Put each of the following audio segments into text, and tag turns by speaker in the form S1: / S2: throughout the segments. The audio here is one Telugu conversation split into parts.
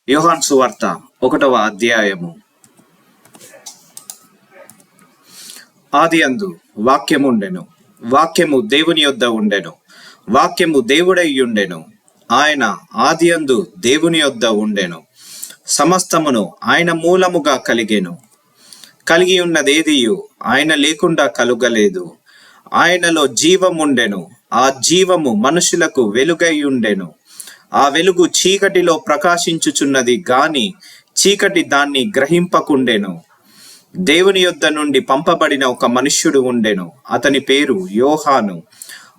S1: యోహాను సువార్త 1వ అధ్యాయము. ఆదియందు వాక్యము ఉండెను, వాక్యము దేవుని యొద్ద ఉండెను, వాక్యము దేవుడై ఉండెను. ఆయన ఆదియందు దేవుని యొద్ద ఉండెను. సమస్తమును ఆయన మూలముగా కలిగెను. కలిగి ఉన్నదేదియు ఆయన లేకుండా కలుగలేదు. ఆయనలో జీవముండెను, ఆ జీవము మనుషులకు వెలుగై ఉండెను. ఆ వెలుగు చీకటిలో ప్రకాశించుచున్నది గాని చీకటి దాన్ని గ్రహింపకుండెను. దేవుని యొద్ద నుండి పంపబడిన ఒక మనుష్యుడు ఉండెను, అతని పేరు యోహాను.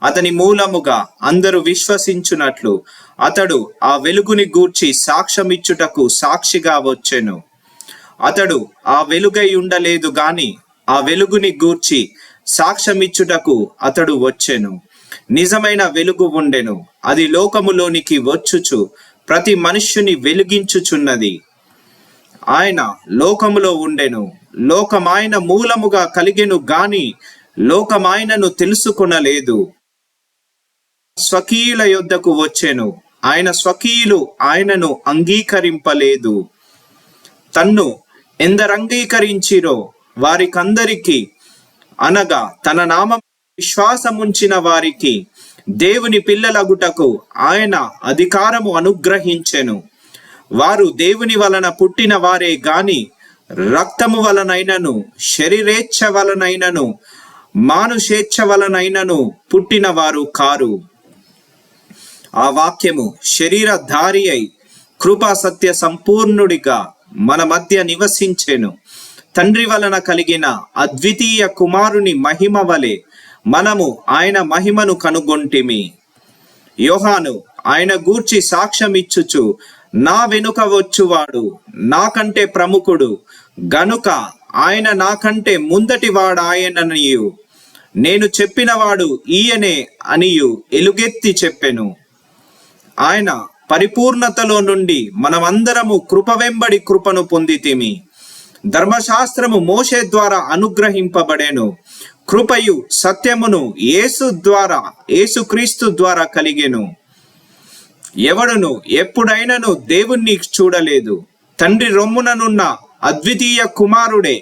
S1: అతని మూలముగా అందరూ విశ్వసించున్నట్లు అతడు ఆ వెలుగుని గూర్చి సాక్ష్యమిచ్చుటకు సాక్షిగా వచ్చెను. అతడు ఆ వెలుగై ఉండలేదు గాని ఆ వెలుగుని గూర్చి సాక్ష్యమిచ్చుటకు అతడు వచ్చెను. నిజమైన వెలుగు ఉండెను, అది లోకములోనికి వచ్చుచు ప్రతి మనుష్యుని వెలిగించుచున్నది. ఆయన లోకములో ఉండెను, లోకమాయన మూలముగా కలిగెను గాని లోకమాయనను తెలుసుకొనలేదు. స్వకీయుల యొద్దకు వచ్చెను, ఆయన స్వకీయులు ఆయనను అంగీకరింపలేదు. తన్ను ఎందరంగీకరించిరో వారికందరికి, అనగా తన నామం విశ్వాసముంచిన వారికి దేవుని పిల్లలగుటకు ఆయన అధికారము అనుగ్రహించెను. వారు దేవుని వలన పుట్టిన వారే గాని రక్తము వలనైనను, శరీరేచ్ఛ వలనైనను, మానుషేచ్ఛ వలనైనను పుట్టిన వారు కారు. ఆ వాక్యము శరీరధారి అయి కృపా సత్య సంపూర్ణుడిగా మన మధ్య నివసించెను. తండ్రి వలన కలిగిన అద్వితీయ కుమారుని మహిమ వలె మనము ఆయన మహిమను కనుగొంటిమి. యోహాను ఆయన గూర్చి సాక్ష్యమిచ్చుచు, నా వెనుక వచ్చువాడు నాకంటే ప్రముఖుడు గనుక ఆయన నాకంటే ముందటి వాడాయననియు, నేను చెప్పినవాడు ఈయనే అనియు ఎలుగెత్తి చెప్పెను. ఆయన పరిపూర్ణతలో నుండి మనమందరము కృప వెంబడి కృపను పొందితిమి. ధర్మశాస్త్రము మోషే ద్వారా అనుగ్రహింపబడెను, కృపయు సత్యమును యేసుక్రీస్తు ద్వారా కలిగెను. ఎవడును ఎప్పుడైనను దేవుణ్ణి చూడలేదు. తండ్రి రొమ్ముననున్న అద్వితీయ కుమారుడే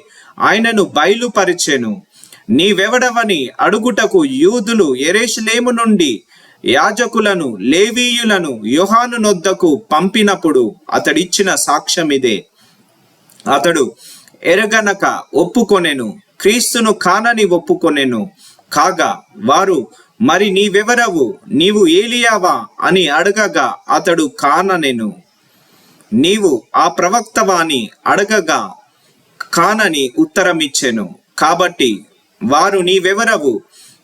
S1: ఆయనను బయలుపరిచెను. నీవెవడవని అడుగుటకు యూదులు యెరూషలేము నుండి యాజకులను లేవీయులను యోహాను నొద్దకు పంపినప్పుడు అతడిచ్చిన సాక్ష్యమిదే. అతడు ఎరగనక ఒప్పుకొనెను, క్రీస్తును కానని ఒప్పుకొనెను. కాగా వారు, మరి నీవెవరవు, నీవు ఏలియావా అని అడగగా అతడు కాననెను. నీవు ఆ ప్రవక్తవా అని అడగగా కానని ఉత్తరమిచ్చెను. కాబట్టి వారు, నీవెవరవు,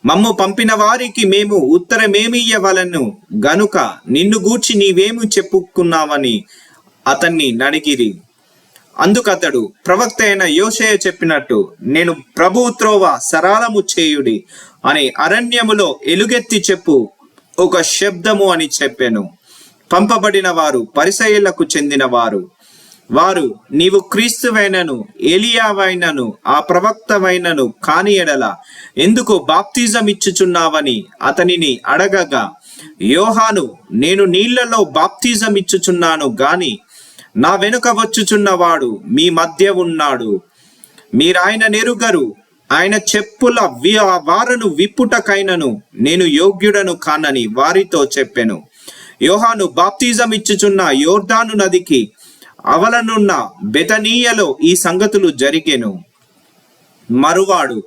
S1: మమ్ము పంపిన వారికి మేము ఉత్తరమేమియ్యవలను గనుక నిన్ను గూర్చి నీవేమి చెప్పుకున్నావని అతన్ని నడిగిరి. అందుకతడు, ప్రవక్త అయిన యోషేయ చెప్పినట్టు, నేను ప్రభువు త్రోవ సరళము చేయుడి అని అరణ్యములో ఎలుగెత్తి చెప్పు ఒక శబ్దము అని చెప్పెను. పంపబడిన వారు పరిసయ్యులకు చెందిన వారు. వారు, నీవు క్రీస్తువైనను ఏలియావైనను ఆ ప్రవక్తవైనను కాని ఎడల ఎందుకు బాప్తిజం ఇచ్చుచున్నావని అతనిని అడగగా, యోహాను, నేను నీళ్లలో బాప్తిజం ఇచ్చుచున్నాను గాని నా వెనుక వచ్చుచున్నవాడు మీ మధ్య ఉన్నాడు, మీరాయన నెరుగరు. ఆయన చెప్పుల వారను విప్పుటకైనను నేను యోగ్యుడను కానని వారితో చెప్పెను. యోహాను బాప్తిజం ఇచ్చుచున్న యోర్దాను నదికి అవలనున్న బెతనీయలో ఈ సంగతులు జరిగెను. మరువాడు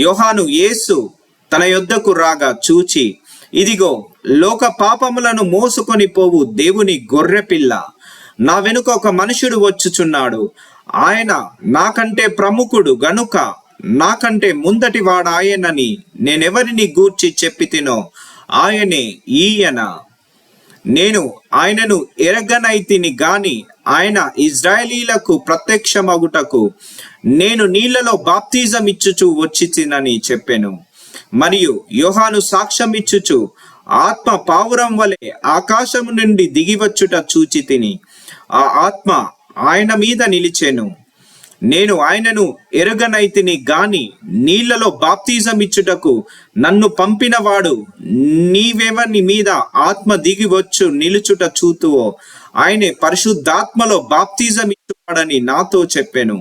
S1: యోహాను యేసు తన యొద్దకు రాగా చూచి, ఇదిగో లోక పాపములను మోసుకొని పోవు దేవుని గొర్రెపిల్ల, నా వెనుక ఒక మనుషుడు వచ్చుచున్నాడు, ఆయన నాకంటే ప్రముఖుడు గనుక నాకంటే ముందటి వాడాయనని నేనెవరిని గూర్చి చెప్పితినో ఆయనే ఈయన. నేను ఆయనను ఎరగనైతిని గాని ఆయన ఇజ్రాయేలీలకు ప్రత్యక్షమగుటకు నేను నీళ్లలో బాప్తిజం ఇచ్చుచు వచ్చితినని చెప్పెను. మరియు యోహాను సాక్ష్యమిచ్చుచు, ఆత్మ పావురం వలె ఆకాశము నుండి దిగివచ్చుట చూచి తిని, ఆ ఆత్మ ఆయన మీద నిలిచెను. నేను ఆయనను ఎరుగనైతిని గాని నీళ్లలో బాప్తిజం ఇచ్చుటకు నన్ను పంపినవాడు నీవెవని మీద ఆత్మ దిగి వచ్చు నిలుచుట చూతువో ఆయనే పరిశుద్ధాత్మలో బాప్తిజం ఇచ్చువాడని నాతో చెప్పెను.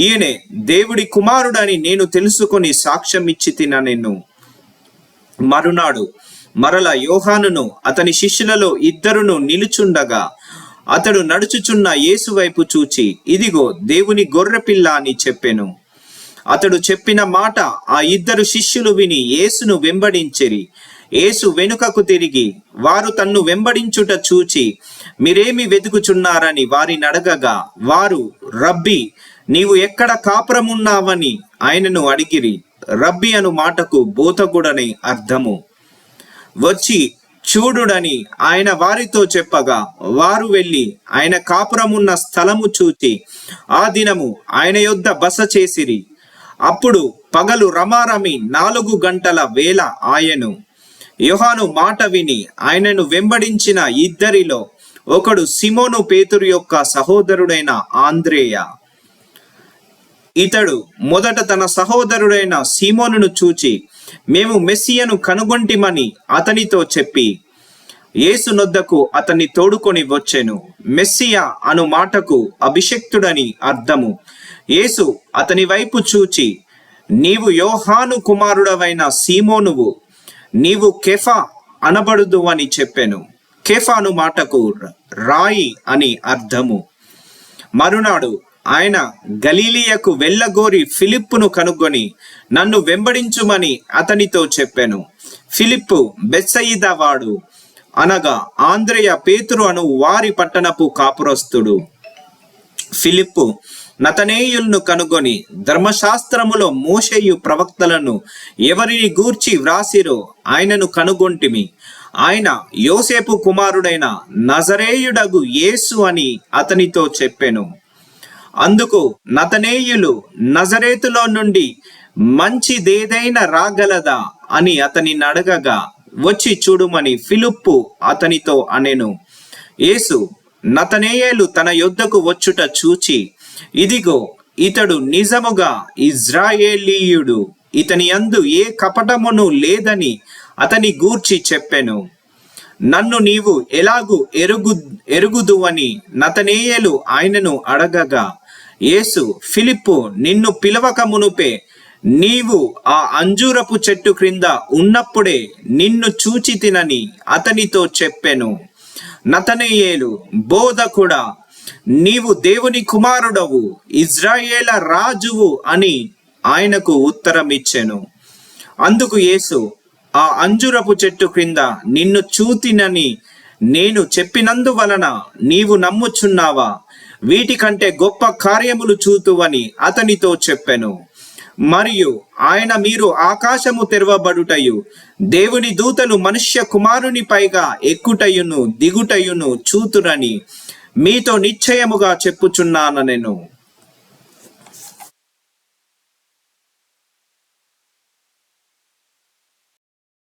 S1: ఈయనే దేవుడి కుమారుడని నేను తెలుసుకొని సాక్ష్యం ఇచ్చి తినెను. మరునాడు మరల యోహానును అతని శిష్యులలో ఇద్దరును నిలుచుండగా అతడు నడుచుచున్న యేసు వైపు చూచి, ఇదిగో దేవుని గొర్రెపిల్ల అని చెప్పెను. అతడు చెప్పిన మాట ఆ ఇద్దరు శిష్యులు విని యేసును వెంబడించిరి. యేసు వెనుకకు తిరిగి వారు తన్ను వెంబడించుట చూచి, మీరేమి వెతుకుచున్నారని వారిని అడగగా, వారు రబ్బీ, నీవు ఎక్కడ కాపురమున్నావని ఆయనను అడిగిరి. రబ్బీ అను మాటకు బోధకుడని అర్థము. వచ్చి చూడుడని ఆయన వారితో చెప్పగా వారు వెళ్ళి ఆయన కాపురమున్న స్థలము చూచి ఆ దినము ఆయన యొద్ద బస చేసిరి. అప్పుడు పగలు రమారమి 4 గంటల వేళ ఆయను. యోహాను మాట విని ఆయనను వెంబడించిన ఇద్దరిలో ఒకడు సిమోను పేతురు యొక్క సహోదరుడైన ఆంద్రేయ. ఇతడు మొదట తన సహోదరుడైన సీమోనును చూచి, మేము మెస్సియను కనుగొంటిమని అతనితో చెప్పి యేసు నొద్దకు అతన్ని తోడుకొని వచ్చెను. మెస్సియా అను మాటకు అభిషక్తుడని అర్థము. యేసు అతని వైపు చూచి, నీవు యోహాను కుమారుడవైన సీమోనువు, నీవు కెఫా అనబడుదు అని చెప్పెను. కెఫాను మాటకు రాయి అని అర్థము. మరునాడు ఆయన గలీలియకు వెళ్ళగోరి ఫిలిప్పును కనుగొని నన్ను వెంబడించుమని అతనితో చెప్పెను. ఫిలిప్పు బెత్సయిదా వాడు, అనగా ఆంద్రేయ పేతురు అను వారి పట్టణపు కాపురస్తుడు. ఫిలిప్పు నతనేయులను కనుగొని ధర్మశాస్త్రములో మోషేయు ప్రవక్తలను ఎవరిని గూర్చి వ్రాసిరో ఆయనను కనుగొంటిమి. ఆయన యోసేపు కుమారుడైన నజరేయుడగు యేసు అని అతనితో చెప్పెను. అందుకు నతనేయులు, నజరేతులో నుండి మంచిదేదైనా రాగలదా అని అతనిని అడగగా, వచ్చి చూడుమని ఫిలిప్పు అతనితో అనెను. యేసు నతనేయేలు తన యొద్దకు వచ్చుట చూచి, ఇదిగో ఇతడు నిజముగా ఇజ్రాయేలీయుడు, ఇతని యందు ఏ కపటమును లేదని అతని గూర్చి చెప్పెను. నన్ను నీవు ఎలాగు ఎరుగుదు అని నతనేయేలు ఆయనను అడగగా, యేసు, ఫిలిప్పు నిన్ను పిలవక మునుపే నీవు ఆ అంజూరపు చెట్టు క్రింద ఉన్నప్పుడే నిన్ను చూచి తినని అతనితో చెప్పెను. నతనేయేలు, బోధకుడా, నీవు దేవుని కుమారుడవు, ఇజ్రాయేల రాజువు అని ఆయనకు ఉత్తరం ఇచ్చెను. అందుకు యేసు, ఆ అంజురపు చెట్టు క్రింద నిన్ను చూతినని నేను చెప్పినందువలన నీవు నమ్ముచున్నావా? వీటికంటే గొప్ప కార్యములు చూతువని అతనితో చెప్పెను. మరియు ఆయన, మీరు ఆకాశము తెరవబడుటయు దేవుని దూతలు మనుష్య కుమారుని పైగా ఎక్కుటయును దిగుటయును చూతురని మీతో నిశ్చయముగా చెప్పుచున్నాను నేను.